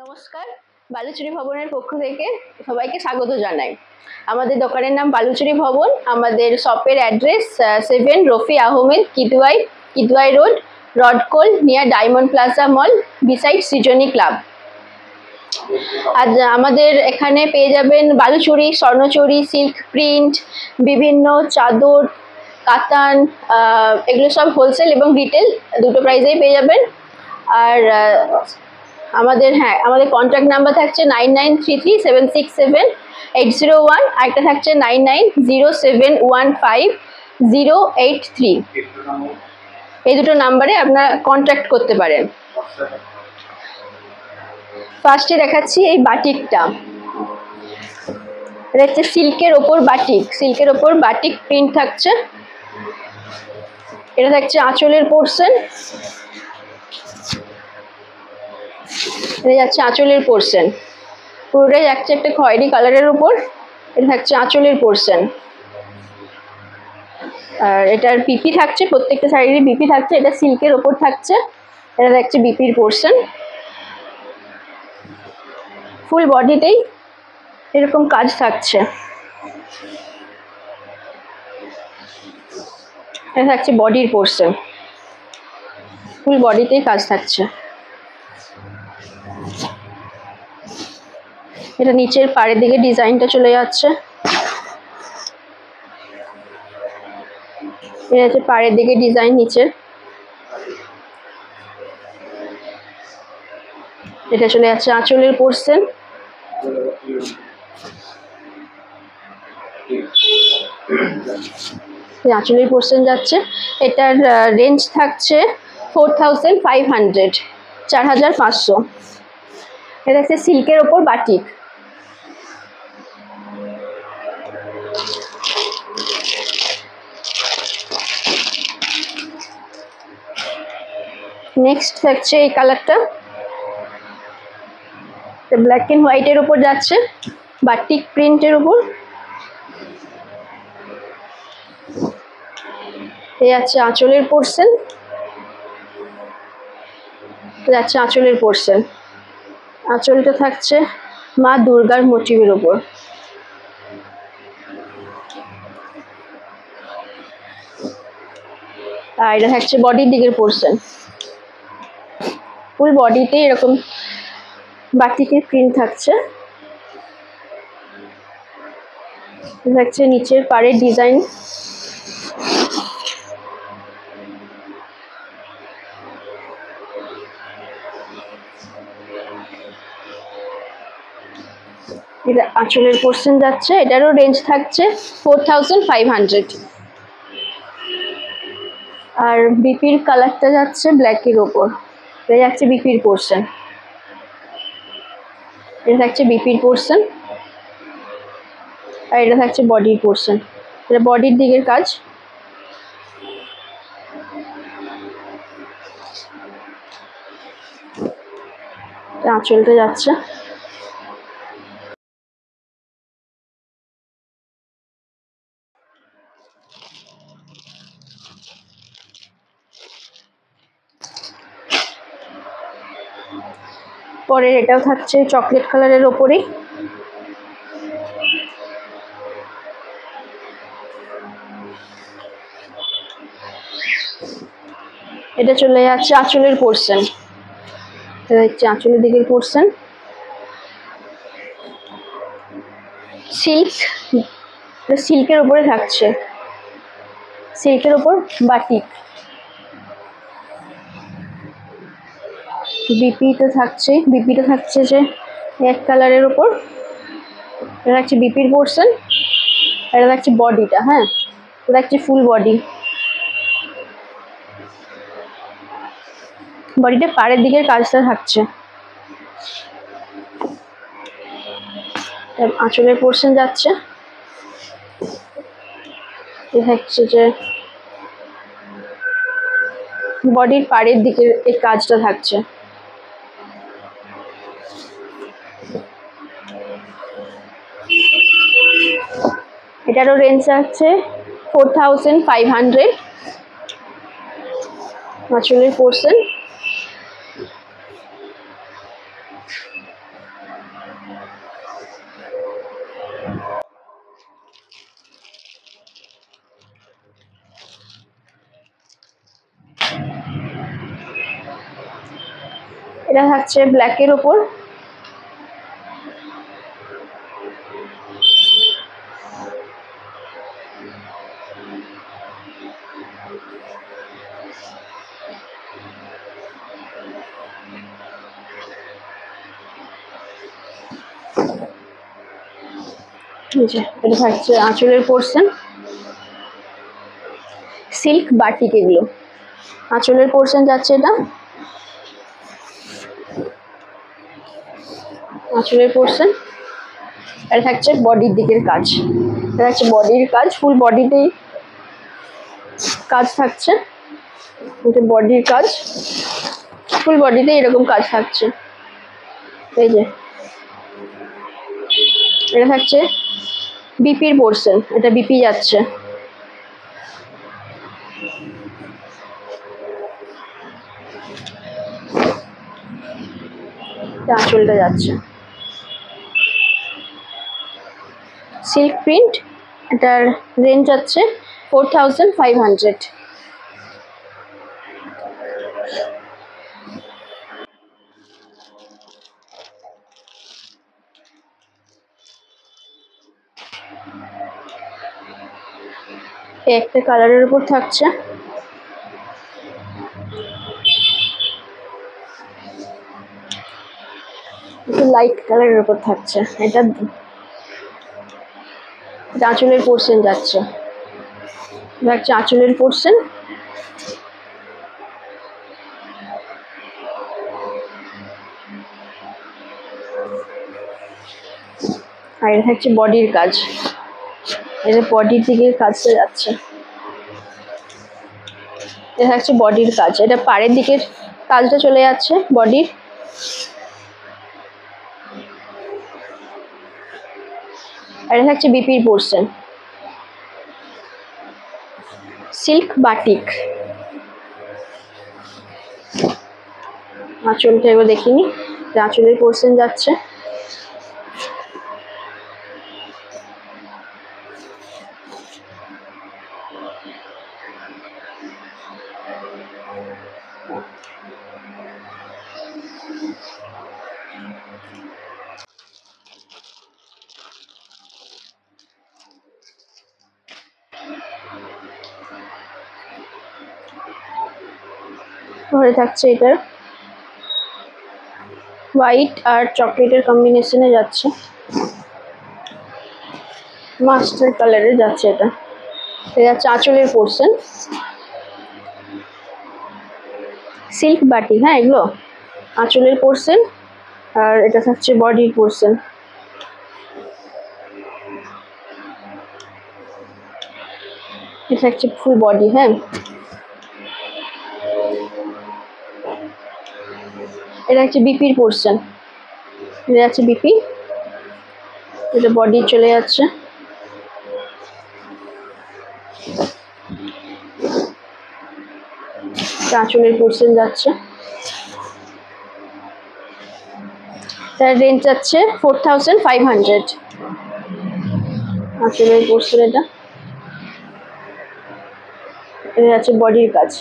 নমস্কার, বালুচুরি ভবনের পক্ষ থেকে সবাইকে স্বাগত জানাই। আমাদের দোকানের নাম বালুচুরি ভবন। আমাদের শপের অ্যাড্রেস 7 রফি আহমেদ কিদওয়াই রোড, রডকোল, near Diamond Plaza mall, beside Srijani club. আজ আমাদের এখানে পেয়ে যাবেন বালুচুরি, স্বর্ণচুরি, সিল্ক প্রিন্ট, বিভিন্ন চাদর, কাতান, এগুলো সব হোলসেল এবং রিটেল দুটো প্রাইসেই পেয়ে যাবেন। আর আমাদের কন্ট্যাক্ট নাম্বার থাকছে 9933767801, আরেকটা থাকছে 99071508 এই দুটো নাম্বারে আপনারা কন্ট্যাক্ট করতে পারেন। ফার্স্টে দেখাচ্ছি এই বাটিকটা। এটা হচ্ছে সিল্কের ওপর বাটিক প্রিন্ট থাকছে। এটা থাকছে আঁচলের পোর্শন। এটা যাচ্ছে আঁচলের পোর্শন, পুরোটাই যাচ্ছে একটা খয়েরি কালারের উপর। এটা থাকছে আঁচলের পোর্শন। আর এটার বিপি থাকছে, প্রত্যেকটা শাড়িরই বিপি থাকছে। এটা সিল্কের ওপর থাকছে। এটা থাকছে বিপির পোর্শন। ফুল বডিতেই এরকম কাজ থাকছে। এটা থাকছে বডির পোর্শন, ফুল বডিতেই কাজ থাকছে। এটা নিচের পাড়ের দিকে ডিজাইনটা চলে যাচ্ছে। এটা হচ্ছে পাড়ের দিকে ডিজাইন নিচের। এটা চলে যাচ্ছে আঁচলের পোর্শন। আঁচলের পোর্শন যাচ্ছে। এটার রেঞ্জ থাকছে 4500, 4500। এটা হচ্ছে সিল্কের ওপর বাটিক। নেক্সট থাকছে এই কালারটা, ব্ল্যাক এন্ড হোয়াইটের উপর যাচ্ছে, বাটিক প্রিন্টের উপর। এই আছে আঁচলের পোর্শন। যাচ্ছে আঁচলের পোর্শন। আঁচলটা থাকছে মা দুর্গার মোটিভের উপর। আর এটা থাকছে বডির দিকের পোর্শন। ফুল বডিতে এরকম বাটিকের প্রিন্ট থাকছে। থাকছে নিচের পাড়ের ডিজাইন। এটা আঁচলের পোর্শন যাচ্ছে। এটারও রেঞ্জ থাকছে 4500। আর বিপির কালারটা যাচ্ছে ব্ল্যাকের ওপর। এটা যাচ্ছে বিপির পোর্শন। এটা থাকছে বিপির পোর্শন। আর এটা থাকছে বডির পোর্শন। এটা বডির দিকের কাজ। আঁচলটা যাচ্ছে। পরে এটাও থাকছে চকলেট কালারের ওপরেই। এটা চলে যাচ্ছে আঁচলের পোর্শন। এটা হচ্ছে আঁচলের দিকের পোর্শন। সিল্কের উপরে থাকছে, সিল্কের উপর বাটিক। বিপিটা থাকছে যে এক কালারের উপর। এটা থাকছে বিপির পোর্শন। এটা থাকছে বডিটা। এটা থাকছে ফুল বডি। বডিটা পাড়ের দিকের কাজটা থাকছে। আঁচলের পোর্শন যাচ্ছে। এটা হচ্ছে যে বডির পাড়ের দিকের এই কাজটা থাকছে। এটারও রেঞ্জ আছে 4500। আঁচলের পোর্শন। এটা থাকছে ব্ল্যাকের ওপর। এটা থাকছে আঁচলের পোর্শন, সিল্ক বাটিক এগুলো আঁচলের পোর্শন যাচ্ছে। এটা আঁচলের পোর্শন। এটা থাকছে বডির দিকের কাজ। এটা হচ্ছে বডির কাজ, ফুল বডিতেই কাজ থাকছে। এটা বডির কাজ, ফুল বডিতে এরকম কাজ থাকছে। এই যে এটা থাকছে বিপির পোর্শন, এটা বিপি যাচ্ছে। আঁচলটা যাচ্ছে সিল্ক প্রিন্ট। এটার রেঞ্জ যাচ্ছে 4500। একটা কালারের উপর থাকছে। লাইট কালারের উপর থাকছে। এটা আঁচলের পোর্শন যাচ্ছে। এটা আঁচলের পোর্শন। আর এটা হচ্ছে বডির কাজ, এটা বডির দিকে কাজটা যাচ্ছে। এটা হচ্ছে বডির কাজ, এটা পাড়ের দিকের কাজটা চলে যাচ্ছে বডির। আর এটা হচ্ছে বিপির পোর্শন, সিল্ক বাটিক। আঁচলটা এবার দেখিনি, আঁচলের পোর্শন যাচ্ছে। ধরে থাকছে এটার হোয়াইট আর চকলেটের কম্বিনেশনে যাচ্ছে, মাস্টার কালারে যাচ্ছে। এটা যাচ্ছে আঁচলের পোর্শন, সিল্ক বাটি। হ্যাঁ, এগুলো আঁচলের পোর্শন। আর এটা থাকছে বডির পোর্শন। এটা হচ্ছে ফুল বডি। হ্যাঁ, এটা হচ্ছে বিপির পোর্শন, এটা হচ্ছে বিপি। এটা বডি চলে যাচ্ছে। আঁচলের পোর্শন যাচ্ছে। তার রেঞ্জ যাচ্ছে 4500। আঁচলের পোর্শন এটা। এটা যাচ্ছে বডির কাজ।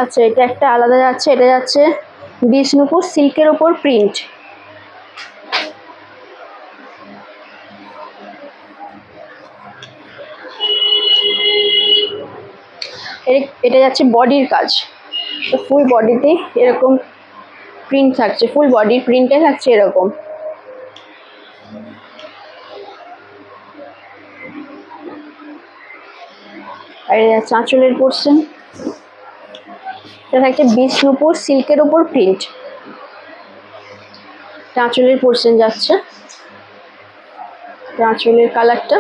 আচ্ছা, এটা একটা আলাদা যাচ্ছে। এটা যাচ্ছে বিষ্ণুপুর সিল্কের ওপর প্রিন্ট। এটা যাচ্ছে বডির কাজ, ফুল বডিতে এরকম প্রিন্ট থাকছে, ফুল বডি প্রিন্টে থাকছে এরকম। আর এটা যাচ্ছে আঁচলের পোর্শন। এটা থাকছে বিষ্ণুপুর সিল্কের ওপর প্রিন্ট। আঁচলের পোর্শন যাচ্ছে। আঁচলের কালারটা,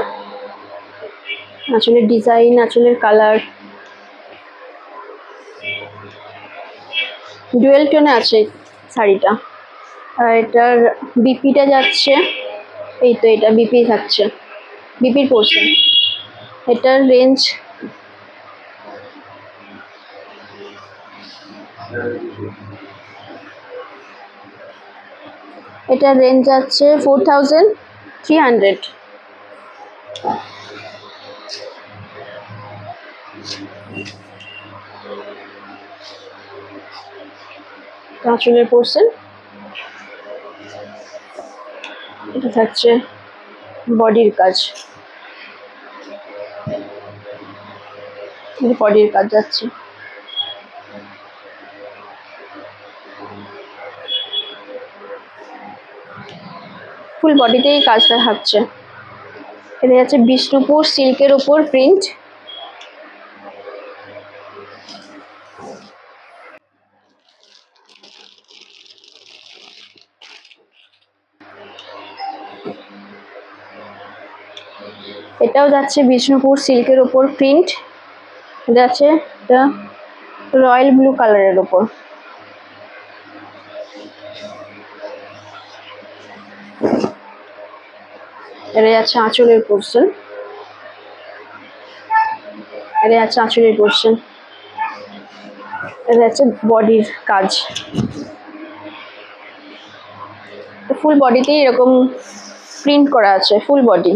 আঁচলের ডিজাইন, আঁচলের কালার ডুয়েল টোনে আছে শাড়িটা। আর এটার বিপিটা যাচ্ছে, এই তো এটা বিপি থাকছে, বিপির পোর্শন। এটার রেঞ্জ যাচ্ছে 4300। আঁচলের পোর্শন, এটা থাকছে বডির কাজ, বডির কাজ যাচ্ছে। ফুল বডিতেই কাজটা থাকছে। এটা যাচ্ছে বিষ্ণুপুর সিল্কের উপর প্রিন্ট। এটাও যাচ্ছে বিষ্ণুপুর সিল্কের উপর প্রিন্ট। এটা যাচ্ছে এটা রয়্যাল ব্লু কালারের উপর। এটা যাচ্ছে আঁচলের পোর্শন, এটা যাচ্ছে আঁচলের পোর্শন, এটা যাচ্ছে বডির কাজ। ফুল বডিতেই এরকম প্রিন্ট করা আছে, ফুল বডি।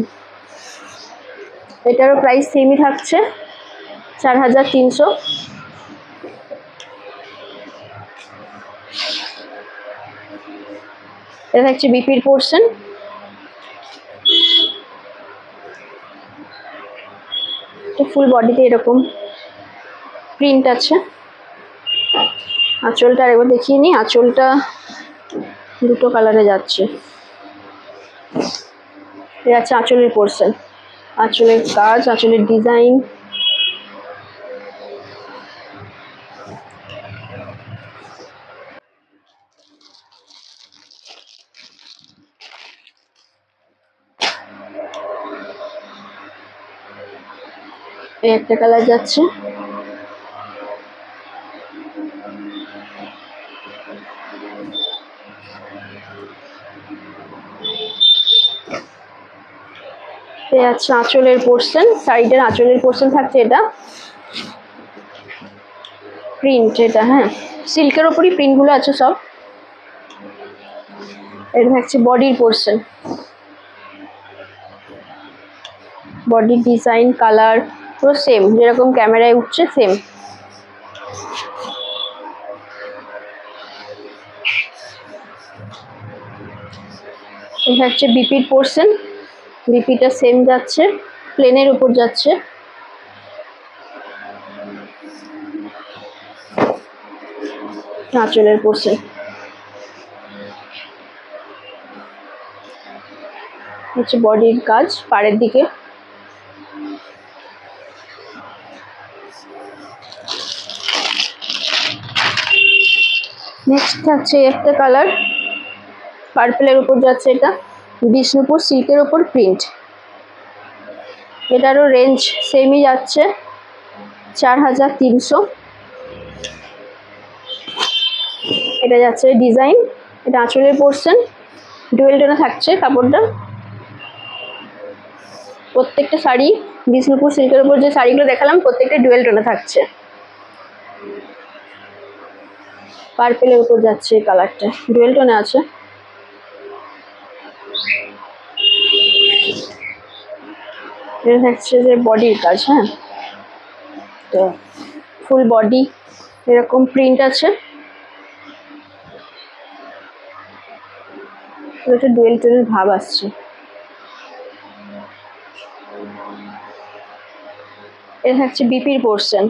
এটারও প্রাইস সেমই থাকছে 4300। এটা থাকছে বিপির পোর্শন, ফুল বডিতে এরকম প্রিন্ট আছে। আঁচলটা আরেকবার দেখিয়ে নিই, আঁচলটা দুটো কালারে যাচ্ছে। এটা আছে আঁচলের পোর্শন, আঁচলের কাজ, আঁচলের ডিজাইন। এই একটা কালার যাচ্ছে, আচ্ছা আঁচলের পোর্শন, শাড়িটার আঁচলের পোর্শন থাকছে এটা প্রিন্ট, এটা হ্যাঁ সিল্কের ওপরই প্রিন্ট গুলো আছে সব। এটা থাকছে বডির পোর্শন, বডির ডিজাইন কালার পুরো সেম, যেরকম ক্যামেরায় উঠছে সেম। এটা হচ্ছে বিপির পোর্শন, বিপিটা সেম যাচ্ছে, প্লেনের উপর যাচ্ছে। আঁচলের পোর্শন, হচ্ছে বডির কাজ পাড়ের দিকে। নেক্সট থাকছে একটা কালার, পার্পলের উপর যাচ্ছে, এটা বিষ্ণুপুর সিল্কের উপর প্রিন্ট। এটারও রেঞ্জ সেমই যাচ্ছে 4300। এটা যাচ্ছে ডিজাইন, এটা আঁচলের পোর্শন, ডুয়েল টোনে থাকছে কাপড়টা। প্রত্যেকটা শাড়ি বিষ্ণুপুর সিল্কের উপর যে শাড়িগুলো দেখালাম প্রত্যেকটা ডুয়েল টোনে থাকছে। পার্পেলের উপর যাচ্ছে এই কালারটা, ডুয়েল টোনে আছে। এটা থাকছে যে বডির কাজ, হ্যাঁ তো ফুল বডি এরকম প্রিন্ট আছে। একটা ডুয়েল টোনের ভাব আসছে। এটা থাকছে বিপির পোর্শন,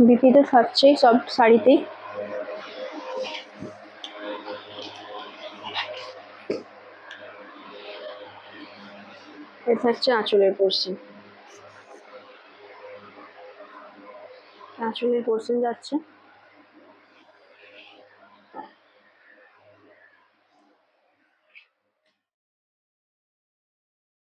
বিপিতে থাকছেই সব শাড়িতেই। এটা থাকছে আঁচলের পোর্শন, আঁচলের পোর্শন যাচ্ছে।